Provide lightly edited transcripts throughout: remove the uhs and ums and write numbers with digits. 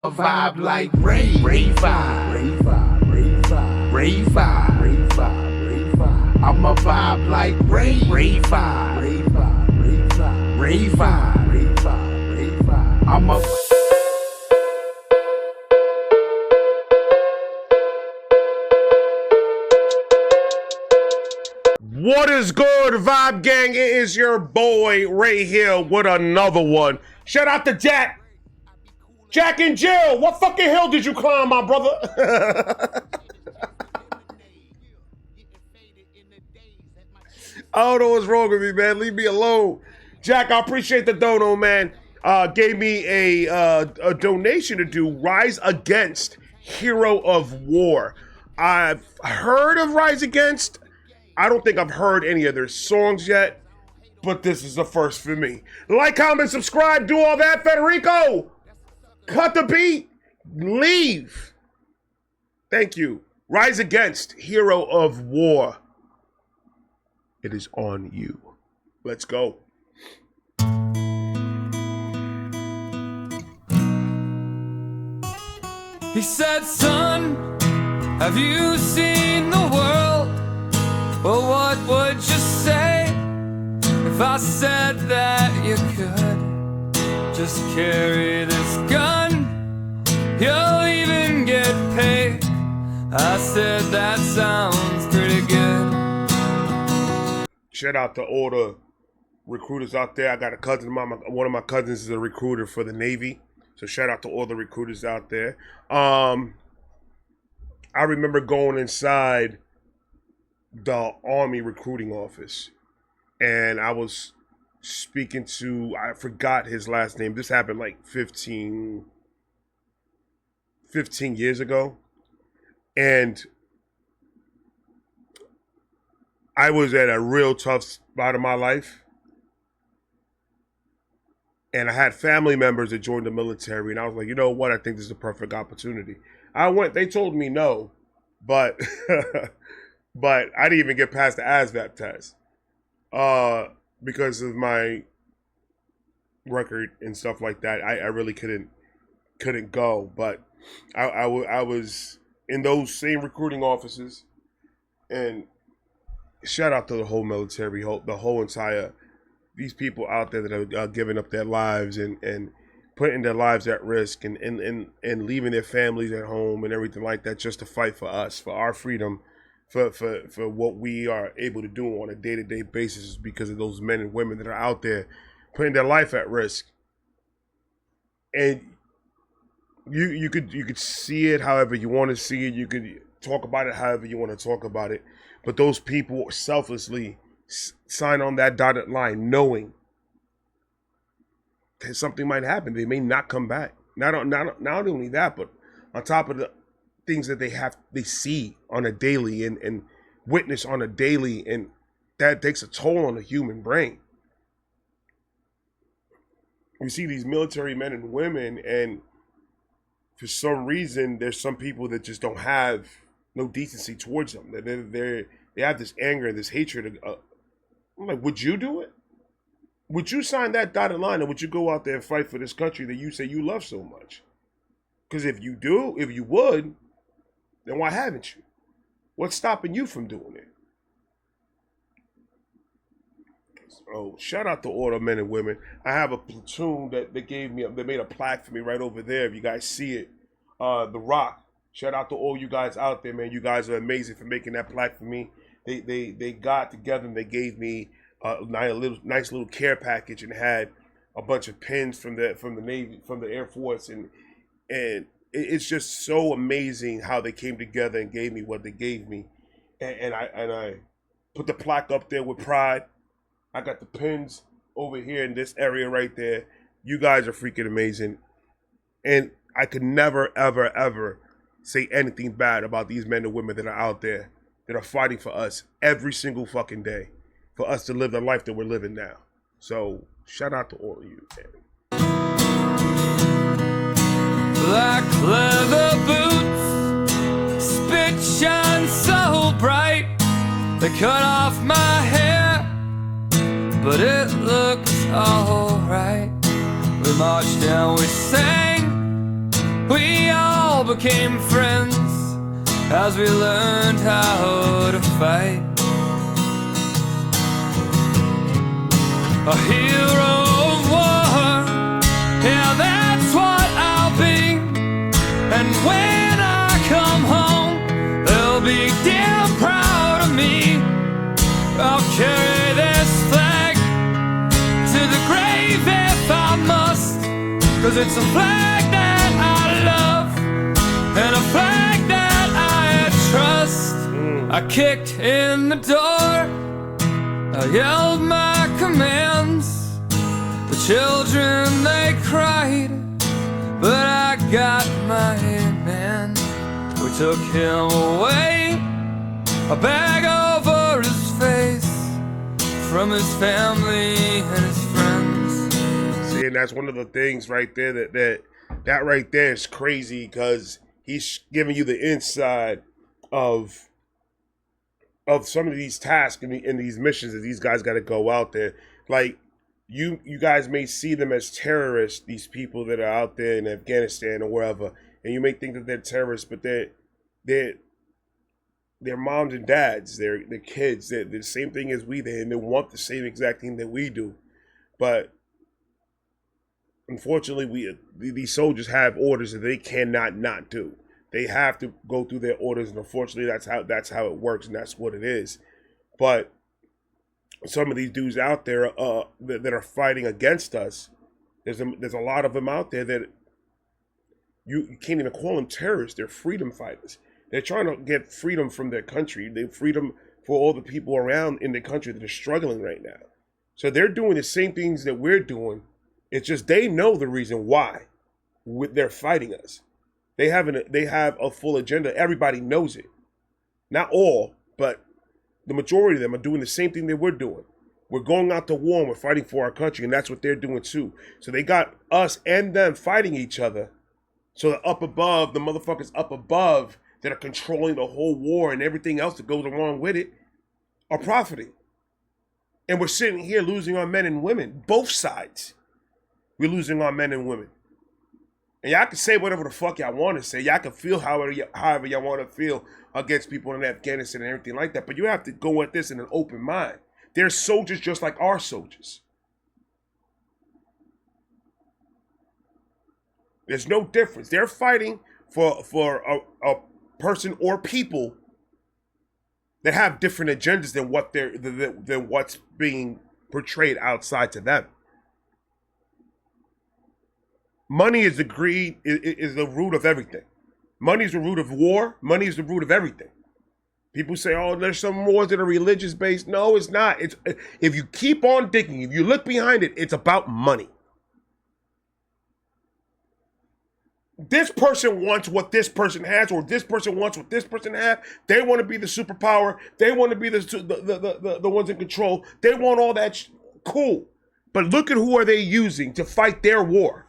A vibe like rave vibe, rave vibe, rave vibe, rave vibe, rave vibe, rave vibe. I'm a vibe like rave vibe, rave vibe, rave vibe, rave vibe, rave vibe, rave vibe. I'm a What is good, Vibe Gang? It is your boy Ray Hill with another one. Shout out to Jack. Jack and Jill, what fucking hill did you climb, my brother? I don't know what's wrong with me, man. Leave me alone. Jack, I appreciate the dono, man. Gave me a donation to do Rise Against, Hero of War. I've heard of Rise Against. I don't think I've heard any of their songs yet, but this is the first for me. Like, comment, subscribe, do all that, Federico. Cut the beat, leave. Thank you. Rise Against, Hero of War. It is on you. Let's go. He said, son, have you seen the world? Well, what would you say if I said that you could just carry this gun? You'll even get paid. I said, that sounds pretty good. Shout out to all the recruiters out there. I got a cousin of mine, one of my cousins is a recruiter for the Navy. So shout out to all the recruiters out there. I remember going inside the Army recruiting office, and I was speaking to, I forgot his last name. This happened like 15 years ago. And I was at a real tough spot in my life. And I had family members that joined the military, and I was like, you know what? I think this is a perfect opportunity. I went, they told me no, but but I didn't even get past the ASVAB test because of my record and stuff like that. I really couldn't go, but I was in those same recruiting offices, and shout out to the whole military, the whole entire, these people out there that are giving up their lives and putting their lives at risk and leaving their families at home and everything like that just to fight for us, for our freedom, for what we are able to do on a day-to-day basis because of those men and women that are out there putting their life at risk. And you could see it however you want to see it. You could talk about it however you want to talk about it. But those people selflessly sign on that dotted line knowing that something might happen. They may not come back. Not only that, but on top of the things that they see on a daily and witness on a daily, and that takes a toll on the human brain. We see these military men and women, and for some reason, there's some people that just don't have no decency towards them. They have this anger and this hatred. I'm like, would you do it? Would you sign that dotted line, or would you go out there and fight for this country that you say you love so much? Because if you would, then why haven't you? What's stopping you from doing it? So shout out to all the men and women. I have a platoon that they made a plaque for me right over there. If you guys see it, The Rock. Shout out to all you guys out there, man. You guys are amazing for making that plaque for me. They got together and they gave me a nice little care package and had a bunch of pins from the Navy, from the Air Force, and it's just so amazing how they came together and gave me what they gave me, and I put the plaque up there with pride. I got the pins over here in this area right there. You guys are freaking amazing, and I could never ever ever say anything bad about these men and women that are out there that are fighting for us every single fucking day, for us to live the life that we're living now. So shout out to all of you, man. Black leather boots, spit shine so bright. They cut off my hair, but it looks alright. We marched down, we sang, we became friends as we learned how to fight. A hero of war, yeah, that's what I'll be. And when I come home, they'll be damn proud of me. I'll carry this flag to the grave if I must, 'cause it's a flag that I love and a flag that I trust. I kicked in the door, I yelled my commands. The children, they cried, but I got my man. We took him away, a bag over his face, from his family and his friends. See, and that's one of the things right there that right there is crazy, because he's giving you the inside of some of these tasks and these missions that these guys got to go out there. Like, you guys may see them as terrorists, these people that are out there in Afghanistan or wherever, and you may think that they're terrorists, but they're moms and dads, they're kids, they're the same thing as we did, and they want the same exact thing that we do. But unfortunately, these soldiers have orders that they cannot not do. They have to go through their orders, and unfortunately, that's how it works, and that's what it is. But some of these dudes out there that are fighting against us, there's a lot of them out there that you can't even call them terrorists. They're freedom fighters. They're trying to get freedom from their country. They freedom for all the people around in the country that are struggling right now. So they're doing the same things that we're doing. It's just they know the reason why they're fighting us. They have a full agenda. Everybody knows it. Not all, but the majority of them are doing the same thing that we're doing. We're going out to war and we're fighting for our country, and that's what they're doing too. So they got us and them fighting each other. So the motherfuckers up above that are controlling the whole war and everything else that goes along with it are profiting. And we're sitting here losing our men and women, both sides. We're losing our men and women. And y'all can say whatever the fuck y'all want to say. Y'all can feel however y'all want to feel against people in Afghanistan and everything like that. But you have to go at this in an open mind. They're soldiers just like our soldiers. There's no difference. They're fighting for a person or people that have different agendas than what's being portrayed outside to them. Money is the greed, is the root of everything. Money is the root of war. Money is the root of everything. People say, oh, there's some wars that are religious based. No, it's not. It's if you keep on digging, if you look behind it, it's about money. This person wants what this person has, or this person wants what this person has. They want to be the superpower. They want to be the ones in control. They want all that. Cool. But look at who are they using to fight their war.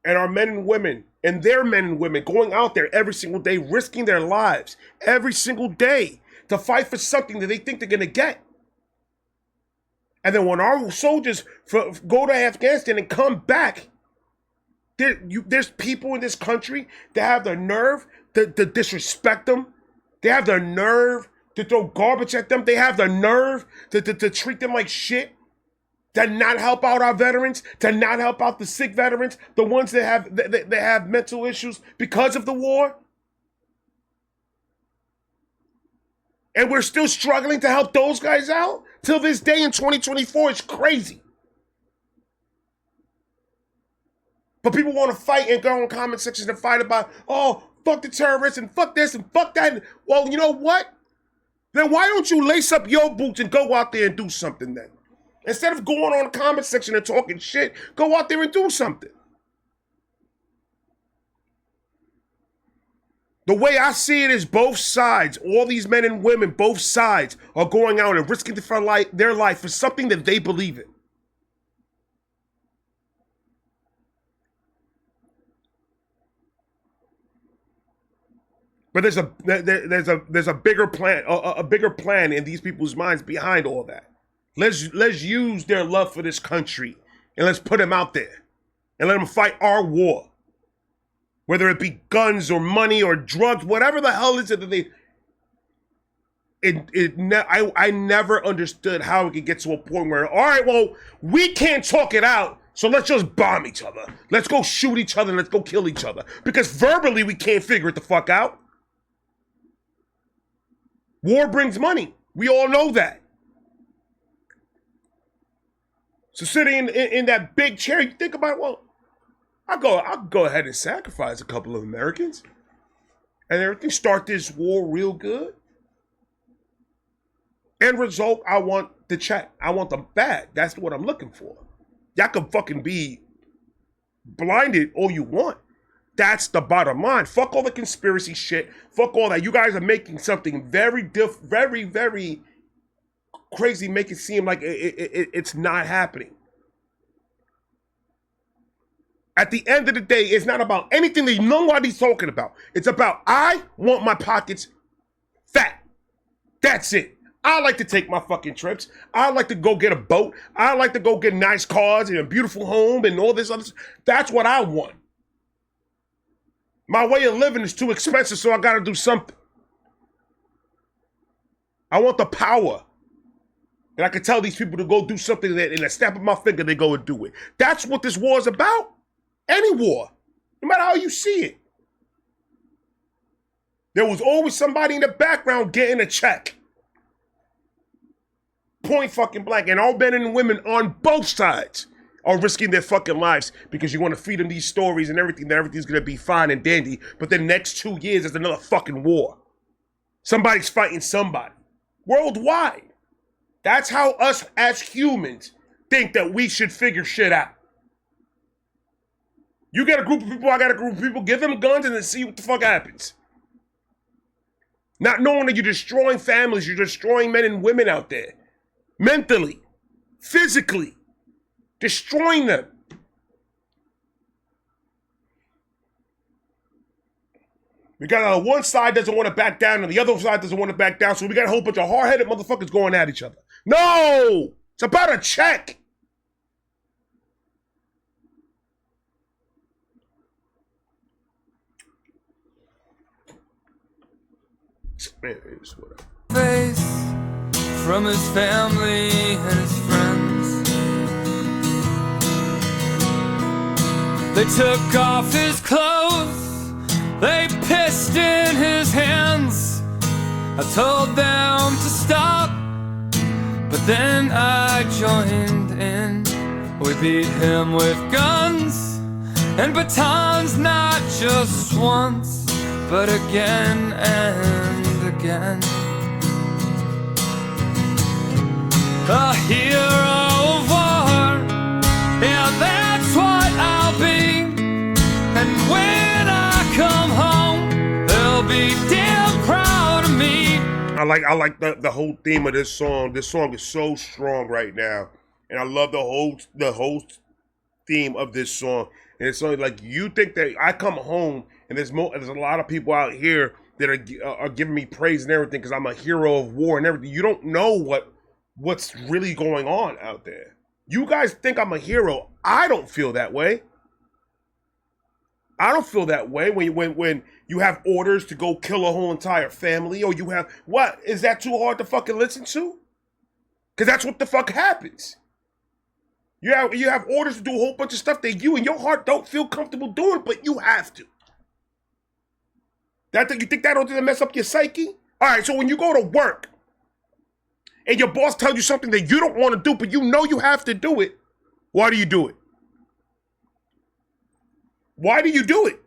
And our men and women, and their men and women going out there every single day, risking their lives every single day to fight for something that they think they're going to get. And then when our soldiers go to Afghanistan and come back, there's people in this country that have the nerve to disrespect them. They have the nerve to throw garbage at them. They have the nerve to treat them like shit. To not help out our veterans, to not help out the sick veterans, the ones that have mental issues because of the war. And we're still struggling to help those guys out? Till this day in 2024, it's crazy. But people want to fight and go in comment sections and fight about, oh, fuck the terrorists and fuck this and fuck that. Well, you know what? Then why don't you lace up your boots and go out there and do something then? Instead of going on the comment section and talking shit, go out there and do something. The way I see it is both sides, all these men and women, both sides are going out and risking their life for something that they believe in. But there's a bigger plan, a bigger plan in these people's minds behind all that. Let's use their love for this country and let's put them out there. and let them fight our war. Whether it be guns or money or drugs, whatever the hell is it that they... I never understood how it could get to a point where, all right, well, we can't talk it out, so let's just bomb each other. Let's go shoot each other and let's go kill each other. Because verbally, we can't figure it the fuck out. War brings money. We all know that. So sitting in that big chair, you think about, well, I'll go ahead and sacrifice a couple of Americans and everything, start this war real good. End result, I want the check. I want the bag. That's what I'm looking for. Y'all can fucking be blinded all you want. That's the bottom line. Fuck all the conspiracy shit. Fuck all that. You guys are making something very very crazy, make it seem like it's not happening. At the end of the day, it's not about anything that nobody's talking about. It's about, I want my pockets fat. That's it. I like to take my fucking trips. I like to go get a boat. I like to go get nice cars and a beautiful home and all this other stuff. That's what I want. My way of living is too expensive, so I got to do something. I want the power. And I can tell these people to go do something that in a snap of my finger, they go and do it. That's what this war is about. Any war. No matter how you see it. There was always somebody in the background getting a check. Point fucking blank. And all men and women on both sides are risking their fucking lives because you want to feed them these stories and everything, that everything's going to be fine and dandy. But the next 2 years is another fucking war. Somebody's fighting somebody. Worldwide. That's how us as humans think that we should figure shit out. You get a group of people, I got a group of people, give them guns and then see what the fuck happens. Not knowing that you're destroying families, you're destroying men and women out there. Mentally, physically, destroying them. We got one side doesn't want to back down and the other side doesn't want to back down, so we got a whole bunch of hard-headed motherfuckers going at each other. No! It's about a check. Man, it's whatever. Face from his family and his friends. They took off his clothes, they pissed in his hands. I told them to stop, but then I joined in. We beat him with guns and batons, not just once, but again and again. A hero of war, yeah, that's what I'll be. And when I come home, they'll be damn proud of me. I like the whole theme of this song. This song is so strong right now, and I love the whole theme of this song. And it's only like, you think that I come home and there's a lot of people out here that are giving me praise and everything because I'm a hero of war and everything. You don't know what's really going on out there. You guys think I'm a hero. I don't feel that way. I don't feel that way when you have orders to go kill a whole entire family, or you have, what? Is that too hard to fucking listen to? Because that's what the fuck happens. You have orders to do a whole bunch of stuff that you and your heart don't feel comfortable doing, but you have to. You think that doesn't mess up your psyche? All right, so when you go to work and your boss tells you something that you don't want to do, but you know you have to do it, why do you do it? Why do you do it?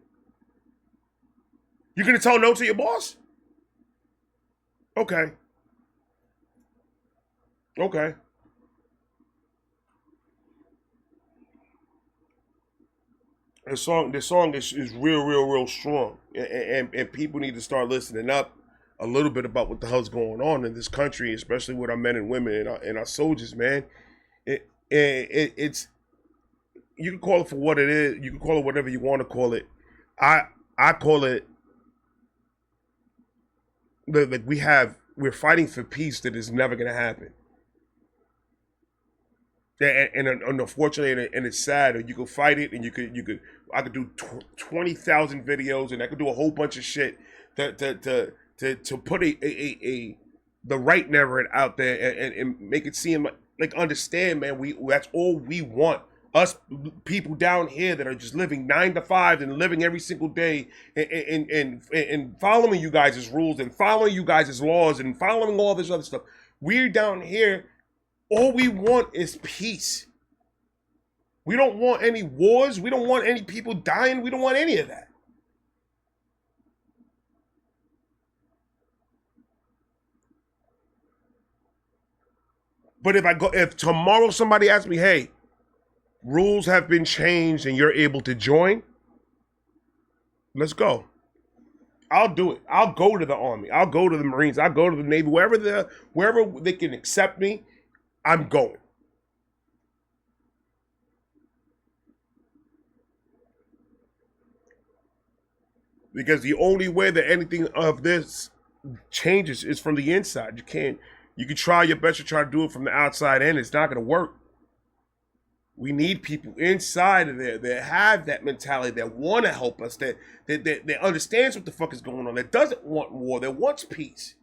You gonna tell no to your boss? Okay. Okay. This song is real strong, and people need to start listening up a little bit about what the hell's going on in this country, especially with our men and women and our soldiers, man. It's, you can call it for what it is. You can call it whatever you want to call it. I call it, like, we're fighting for peace that is never gonna happen. And unfortunately, and it's sad. You could fight it, and I could do 20,000 videos, and I could do a whole bunch of shit to put the right narrative out there and make it seem like understand, man. That's all we want. Us people down here that are just living 9 to 5 and living every single day and following you guys' rules and following you guys' laws and following all this other stuff. We're down here. All we want is peace. We don't want any wars. We don't want any people dying. We don't want any of that. But if tomorrow somebody asks me, hey, rules have been changed and you're able to join, let's go. I'll do it. I'll go to the Army. I'll go to the Marines. I'll go to the Navy. Wherever they can accept me, I'm going. Because the only way that anything of this changes is from the inside. You can try your best to try to do it from the outside in. It's not going to work. We need people inside of there that have that mentality, that want to help us, that understands what the fuck is going on, that doesn't want war, that wants peace.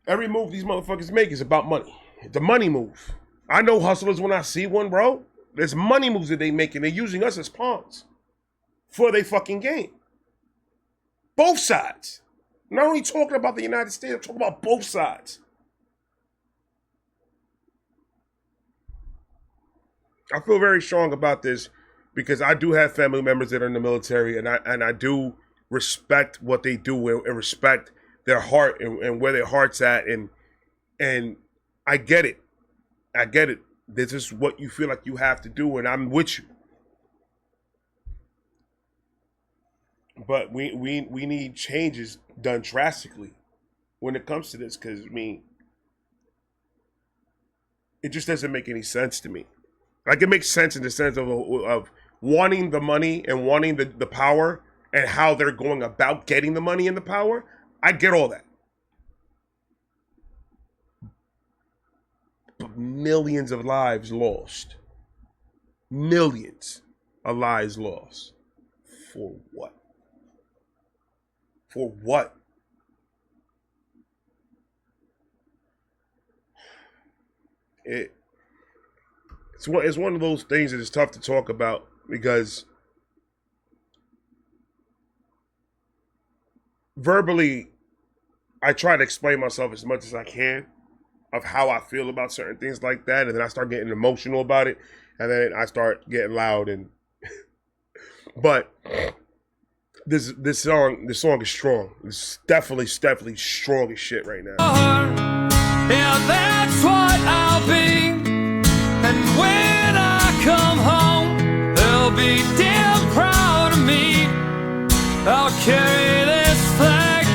Every move these motherfuckers make is about money. It's a money move. I know hustlers when I see one, bro. There's money moves that they make, and they're using us as pawns for their fucking game. Both sides. I'm not only talking about the United States, I'm talking about both sides. I feel very strong about this because I do have family members that are in the military, and I do respect what they do and respect their heart and where their heart's at, and I get it. I get it. This is what you feel like you have to do, and I'm with you. But we need changes done drastically when it comes to this, because I mean, it just doesn't make any sense to me. Like, it makes sense in the sense of wanting the money and wanting the power and how they're going about getting the money and the power. I get all that. But millions of lives lost. Millions of lives lost. For what? For what? It's one of those things that is tough to talk about because verbally, I try to explain myself as much as I can of how I feel about certain things like that, and then I start getting emotional about it, and then I start getting loud. And but this song is strong. It's definitely strong as shit right now. Yeah, that's what I'll be. And when I come home, they'll be damn proud of me. I'll carry this flag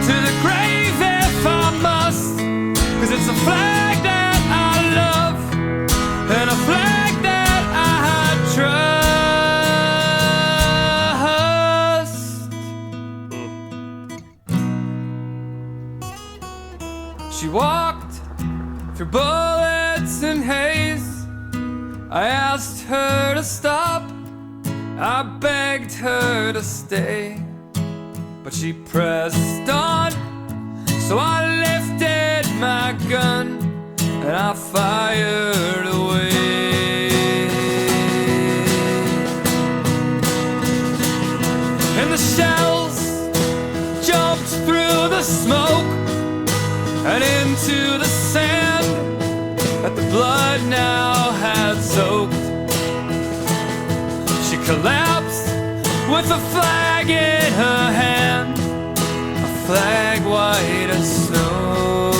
to the grave if I must, 'cause it's a flag that I love and a flag that I trust. She walked through bullets and haze. I asked her to stop, I begged her to stay, but she pressed on. So I lifted my gun and I fired away. And the shells jumped through the smoke and into the sand that the blood now had soaked. She collapsed with a flag in her hand, a flag white as snow.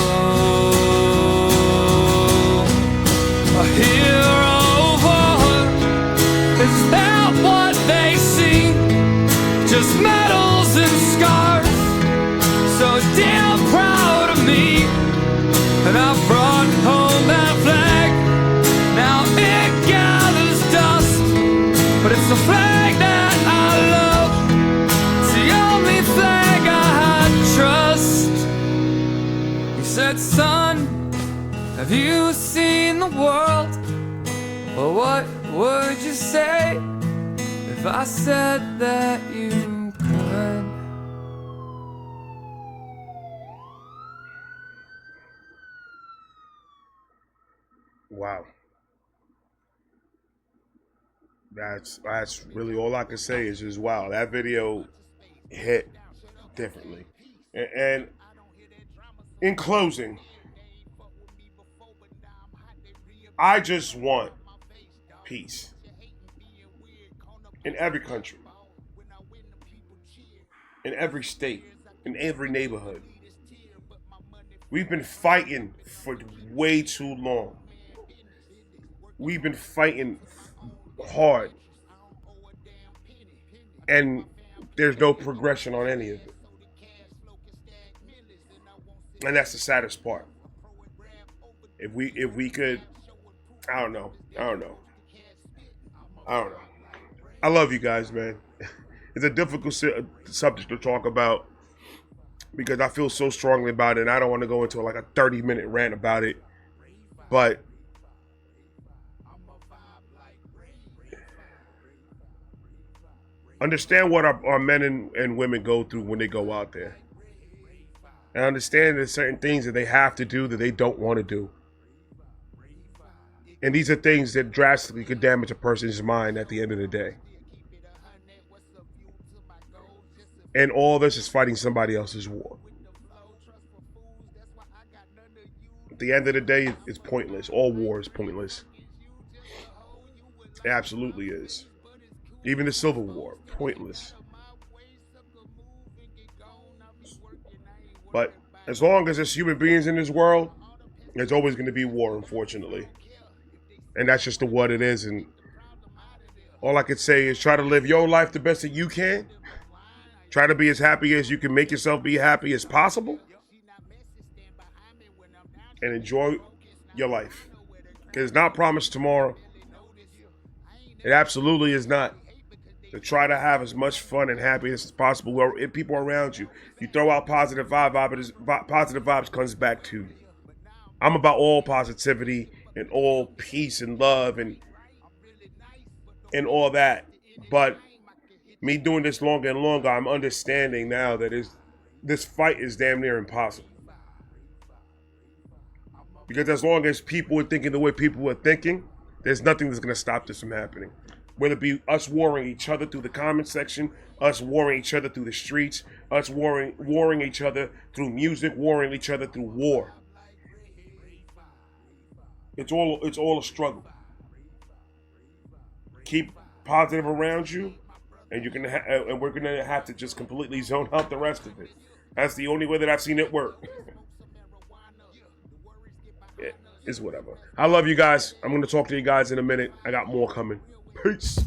A hero war, is that what they see? Just medals and scars, so damn proud of me. And I brought home that flag, now it gathers dust, but it's the flag that I love. It's the only flag I trust. world. Well, what would you say if I said that you could? Wow. That's really all I can say is just wow. That video hit differently. And in closing, I just want peace in every country, in every state, in every neighborhood. We've been fighting for way too long. We've been fighting hard, and there's no progression on any of it. And that's the saddest part. If we could, I don't know. I love you guys, man. It's a difficult subject to talk about because I feel so strongly about it, and I don't want to go into like a 30-minute rant about it. But understand what our men and women go through when they go out there. And understand there's certain things that they have to do that they don't want to do. And these are things that drastically could damage a person's mind at the end of the day. And all this is fighting somebody else's war. At the end of the day, it's pointless. All war is pointless. It absolutely is. Even the Civil War, pointless. But as long as there's human beings in this world, there's always going to be war, unfortunately. And that's just what it is. And all I could say is try to live your life the best that you can. Try to be as happy as you can make yourself be happy as possible. And enjoy your life. Because it's not promised tomorrow. It absolutely is not. To try to have as much fun and happiness as possible where people around you. You throw out positive vibes comes back to you. I'm about all positivity and all peace and love and all that. But me doing this longer and longer, I'm understanding now that this fight is damn near impossible. Because as long as people are thinking the way people are thinking, there's nothing that's going to stop this from happening. Whether it be us warring each other through the comment section, us warring each other through the streets, us warring each other through music, warring each other through war. It's all a struggle. Keep positive around you, and we're gonna have to just completely zone out the rest of it. That's the only way that I've seen it work. Yeah, it's whatever. I love you guys. I'm gonna talk to you guys in a minute. I got more coming. Peace.